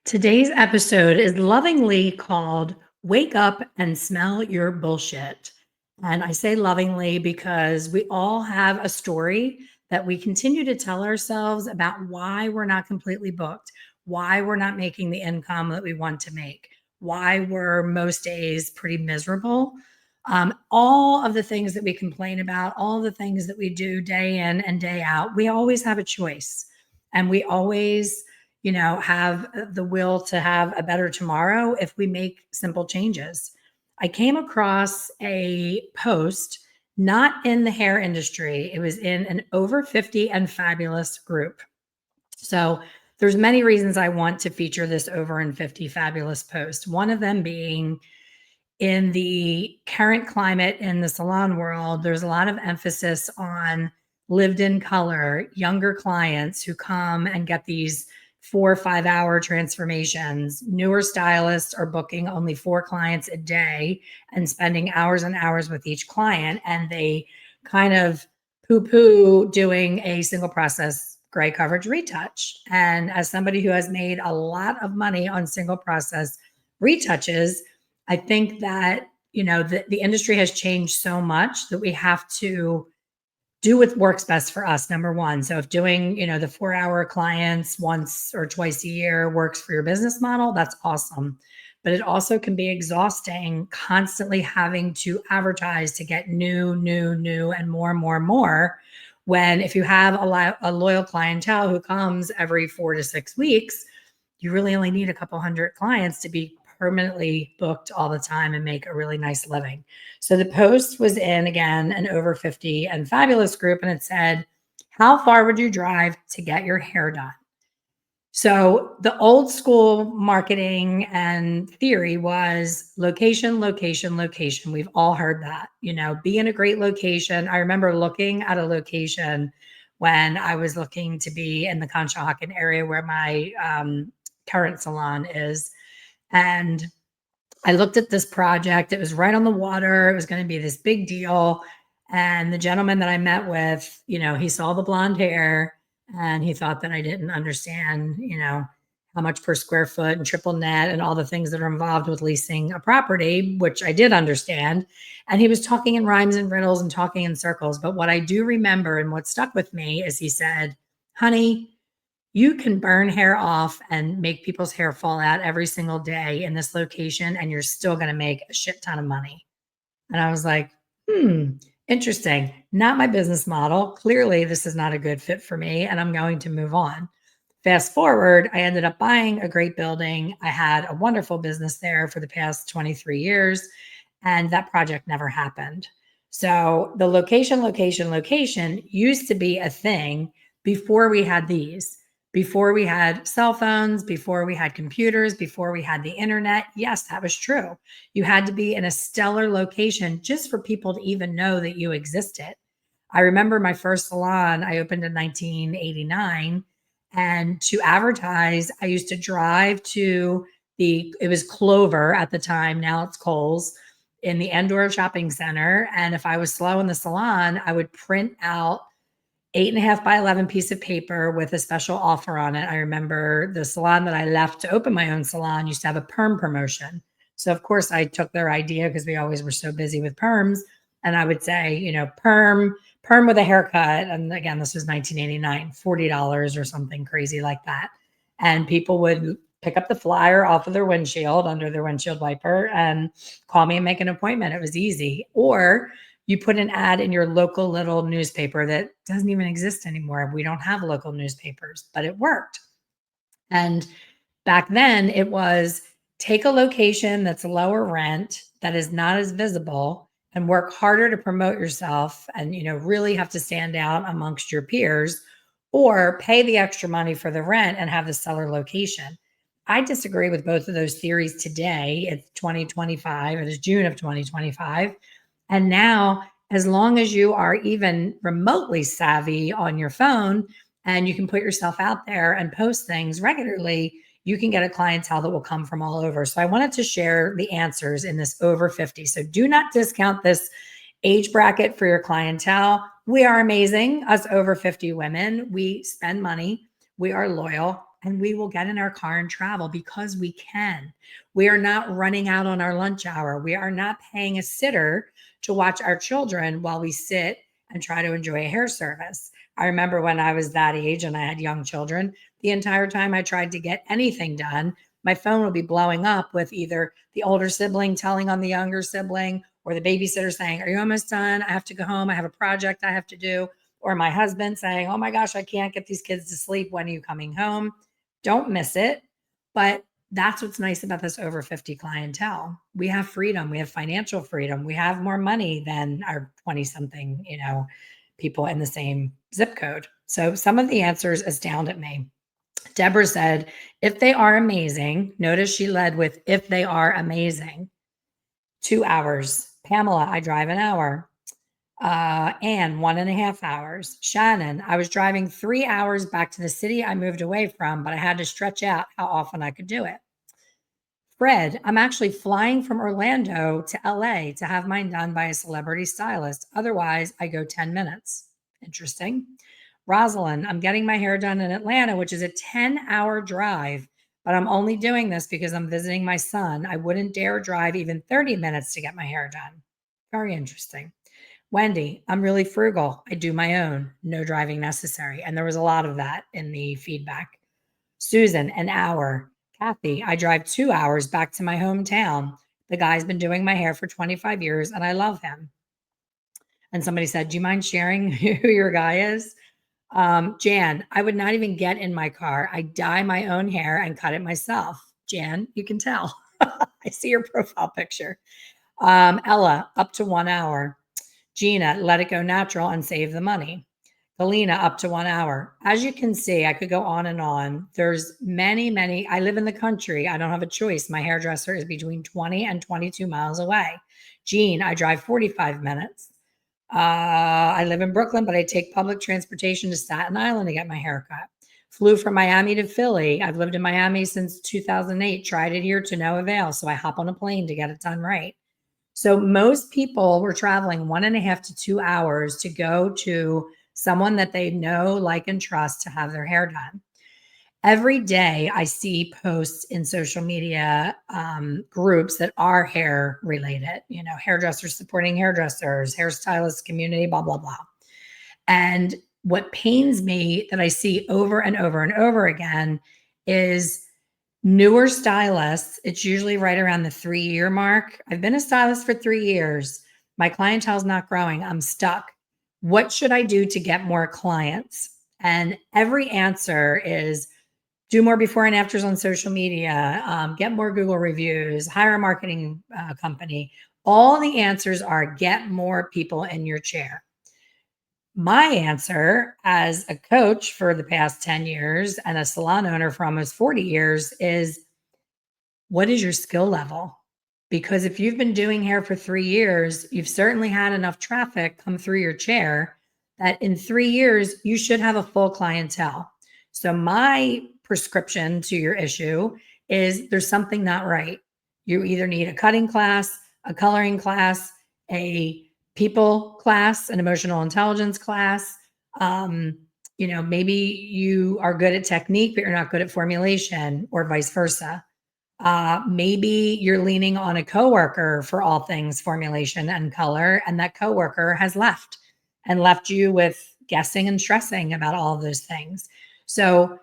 Today's episode is lovingly called Wake Up and Smell Your Bullshit. And I say lovingly because we all have a story that we continue to tell ourselves about why we're not completely booked, why we're not making the income that we want to make, why we're most days pretty miserable. All of the things that we complain about, all the things that we do day in and day out, we always have a choice. And we always have the will to have a better tomorrow if we make simple changes. I came across a post, not in the hair industry. It was in an over 50 and fabulous group. So there's many reasons I want to feature this over and 50 fabulous post. One of them being in the current climate in the salon world, there's a lot of emphasis on lived in color, younger clients who come and get these 4 or 5 hour transformations. Newer stylists are booking only 4 clients a day and spending hours and hours with each client. And they kind of poo poo doing a single process gray coverage retouch. And as somebody who has made a lot of money on single process retouches, I think that, the industry has changed so much that we have to do what works best for us, number one. So if doing, the 4 hour clients once or twice a year works for your business model, that's awesome. But it also can be exhausting constantly having to advertise to get new, and more. When if you have a loyal clientele who comes every 4 to 6 weeks, you really only need a couple hundred clients to be permanently booked all the time and make a really nice living. So the post was in, again, an over 50 and fabulous group, and it said, how far would you drive to get your hair done? So the old school marketing and theory was location, location, location. We've all heard that, be in a great location. I remember looking at a location when I was looking to be in the Conshohocken area where my current salon is. And I looked at this project. It was right on the water. It was going to be this big deal. And the gentleman that I met with, he saw the blonde hair and he thought that I didn't understand, how much per square foot and triple net and all the things that are involved with leasing a property, which I did understand. And he was talking in rhymes and riddles and talking in circles. But what I do remember and what stuck with me is he said, honey, you can burn hair off and make people's hair fall out every single day in this location, and you're still going to make a shit ton of money. And I was like, interesting. Not my business model. Clearly, this is not a good fit for me, and I'm going to move on. Fast forward, I ended up buying a great building. I had a wonderful business there for the past 23 years, and that project never happened. So the location used to be a thing before we had these. Before we had cell phones, before we had computers, before we had the internet. Yes, that was true. You had to be in a stellar location just for people to even know that you existed. I remember my first salon, I opened in 1989. And to advertise, I used to drive to it was Clover at the time, now it's Kohl's, in the Endor Shopping Center. And if I was slow in the salon, I would print out 8.5 by 11 piece of paper with a special offer on it. I remember the salon that I left to open my own salon used to have a perm promotion. So of course I took their idea because we always were so busy with perms. And I would say, perm with a haircut. And again, this was 1989, $40 or something crazy like that. And people would pick up the flyer off of their windshield under their windshield wiper and call me and make an appointment. It was easy. Or you put an ad in your local little newspaper that doesn't even exist anymore. We don't have local newspapers, but it worked. And back then it was take a location that's lower rent, that is not as visible, and work harder to promote yourself and, really have to stand out amongst your peers, or pay the extra money for the rent and have the seller location. I disagree with both of those theories today. It's 2025. It is June of 2025. And now, as long as you are even remotely savvy on your phone and you can put yourself out there and post things regularly, you can get a clientele that will come from all over. So I wanted to share the answers in this over 50. So do not discount this age bracket for your clientele. We are amazing, us over 50 women. We spend money. We are loyal. and we will get in our car and travel because we can. We are not running out on our lunch hour. We are not paying a sitter to watch our children while we sit and try to enjoy a hair service. I remember when I was that age and I had young children, the entire time I tried to get anything done, my phone would be blowing up with either the older sibling telling on the younger sibling or the babysitter saying, "Are you almost done? I have to go home. I have a project I have to do." Or my husband saying, "Oh my gosh, I can't get these kids to sleep. When are you coming home?" Don't miss it. But that's what's nice about this over 50 clientele. We have freedom. We have financial freedom. We have more money than our 20 something, people in the same zip code. So some of the answers astounded me. Deborah said, if they are amazing, notice she led with if they are amazing, 2 hours. Pamela, I drive an hour. Anne, 1.5 hours. Shannon, I was driving 3 hours back to the city I moved away from, but I had to stretch out how often I could do it. Fred, I'm actually flying from Orlando to LA to have mine done by a celebrity stylist. Otherwise, I go 10 minutes. Interesting. Rosalind, I'm getting my hair done in Atlanta, which is a 10-hour drive, but I'm only doing this because I'm visiting my son. I wouldn't dare drive even 30 minutes to get my hair done. Very interesting. Wendy, I'm really frugal. I do my own, no driving necessary. And there was a lot of that in the feedback. Susan, an hour. Kathy, I drive 2 hours back to my hometown. The guy's been doing my hair for 25 years and I love him. And somebody said, do you mind sharing who your guy is? Jan, I would not even get in my car. I dye my own hair and cut it myself. Jan, you can tell. I see your profile picture. Ella, up to 1 hour. Gina, let it go natural and save the money. Galena, up to 1 hour. As you can see, I could go on and on. There's many. I live in the country. I don't have a choice. My hairdresser is between 20 and 22 miles away. Jean, I drive 45 minutes. I live in Brooklyn, but I take public transportation to Staten Island to get my hair cut. Flew from Miami to Philly. I've lived in Miami since 2008. Tried it here to no avail. So I hop on a plane to get it done right. So most people were traveling 1.5 to 2 hours to go to someone that they know, like, and trust to have their hair done. Every day I see posts in social media groups that are hair related, hairdressers supporting hairdressers, hairstylists community, blah, blah, blah. And what pains me that I see over and over and over again is newer stylists. It's usually right around the 3-year mark. I've been a stylist for 3 years. My clientele is not growing. I'm stuck. What should I do to get more clients? And every answer is do more before and afters on social media, get more Google reviews, hire a marketing company. All the answers are get more people in your chair. My answer as a coach for the past 10 years and a salon owner for almost 40 years is, what is your skill level? Because if you've been doing hair for 3 years, you've certainly had enough traffic come through your chair that in 3 years, you should have a full clientele. So my prescription to your issue is there's something not right. You either need a cutting class, a coloring class, a people class, an emotional intelligence class. Maybe you are good at technique, but you're not good at formulation, or vice versa. Maybe you're leaning on a coworker for all things formulation and color, and that coworker has left you with guessing and stressing about all of those things. So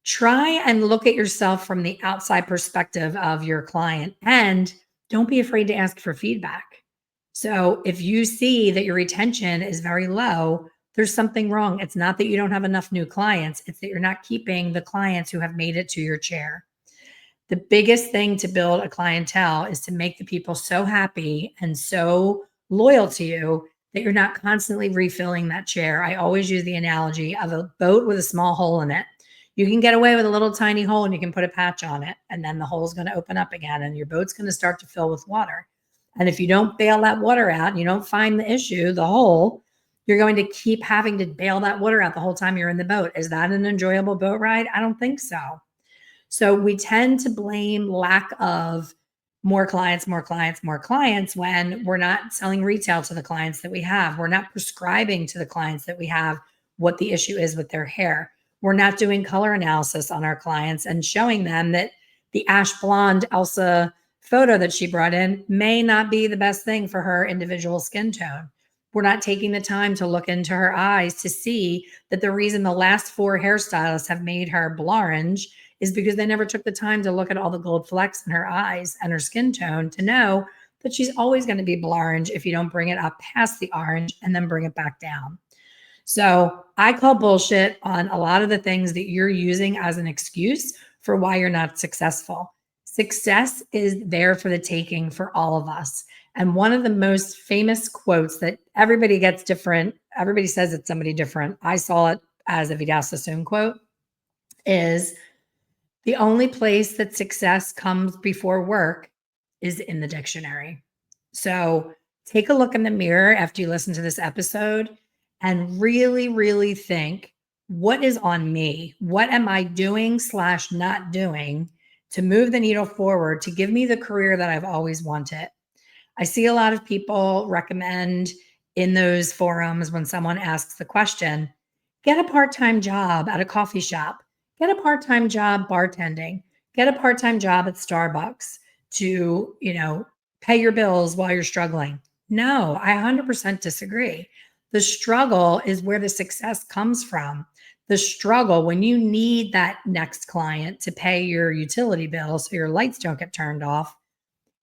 try and look at yourself from the outside perspective of your client, and don't be afraid to ask for feedback. So if you see that your retention is very low, there's something wrong. It's not that you don't have enough new clients. It's that you're not keeping the clients who have made it to your chair. The biggest thing to build a clientele is to make the people so happy and so loyal to you that you're not constantly refilling that chair. I always use the analogy of a boat with a small hole in it. You can get away with a little tiny hole and you can put a patch on it, and then the hole is going to open up again and your boat's going to start to fill with water. And if you don't bail that water out and you don't find the issue, the hole, you're going to keep having to bail that water out the whole time you're in the boat. Is that an enjoyable boat ride? I don't think so. So we tend to blame lack of more clients when we're not selling retail to the clients that we have. We're not prescribing to the clients that we have what the issue is with their hair. We're not doing color analysis on our clients and showing them that the ash blonde Elsa photo that she brought in may not be the best thing for her individual skin tone. We're not taking the time to look into her eyes to see that the reason the last 4 hairstylists have made her orange is because they never took the time to look at all the gold flecks in her eyes and her skin tone to know that she's always going to be orange if you don't bring it up past the orange and then bring it back down. So I call bullshit on a lot of the things that you're using as an excuse for why you're not successful. Success is there for the taking for all of us. And one of the most famous quotes that everybody gets different, everybody says it's somebody different. I saw it as a Vidal Sassoon quote is the only place that success comes before work is in the dictionary. So take a look in the mirror after you listen to this episode and really, really think, what is on me? What am I doing / not doing to move the needle forward to give me the career that I've always wanted? I see a lot of people recommend in those forums when someone asks the question, get a part-time job at a coffee shop, get a part-time job bartending, get a part-time job at Starbucks to, pay your bills while you're struggling. No, I 100% disagree. The struggle is where the success comes from. The struggle, when you need that next client to pay your utility bill so your lights don't get turned off,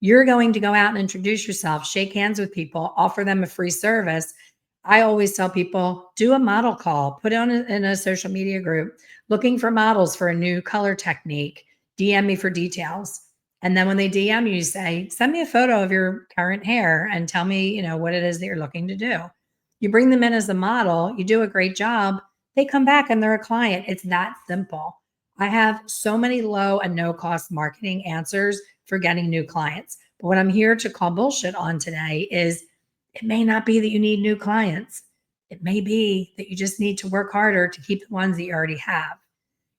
you're going to go out and introduce yourself, shake hands with people, offer them a free service. I always tell people, do a model call, put it in a social media group, looking for models for a new color technique, DM me for details. And then when they DM you, say, send me a photo of your current hair and tell me, what it is that you're looking to do. You bring them in as a model, you do a great job, they come back and they're a client. It's that simple. I have so many low and no cost marketing answers for getting new clients. But what I'm here to call bullshit on today is it may not be that you need new clients. It may be that you just need to work harder to keep the ones that you already have.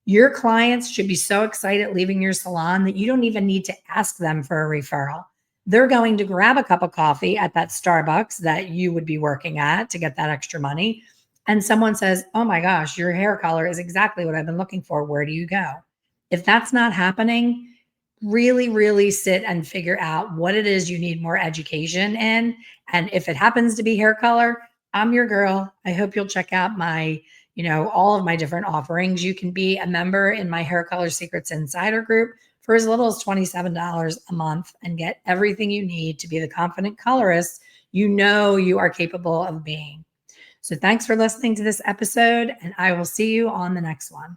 Your clients should be so excited leaving your salon that you don't even need to ask them for a referral. They're going to grab a cup of coffee at that Starbucks that you would be working at to get that extra money. And someone says, oh my gosh, your hair color is exactly what I've been looking for. Where do you go? If that's not happening, really, really sit and figure out what it is you need more education in. And if it happens to be hair color, I'm your girl. I hope you'll check out my, all of my different offerings. You can be a member in my Hair Color Secrets Insider group for as little as $27 a month and get everything you need to be the confident colorist you are capable of being. So thanks for listening to this episode, and I will see you on the next one.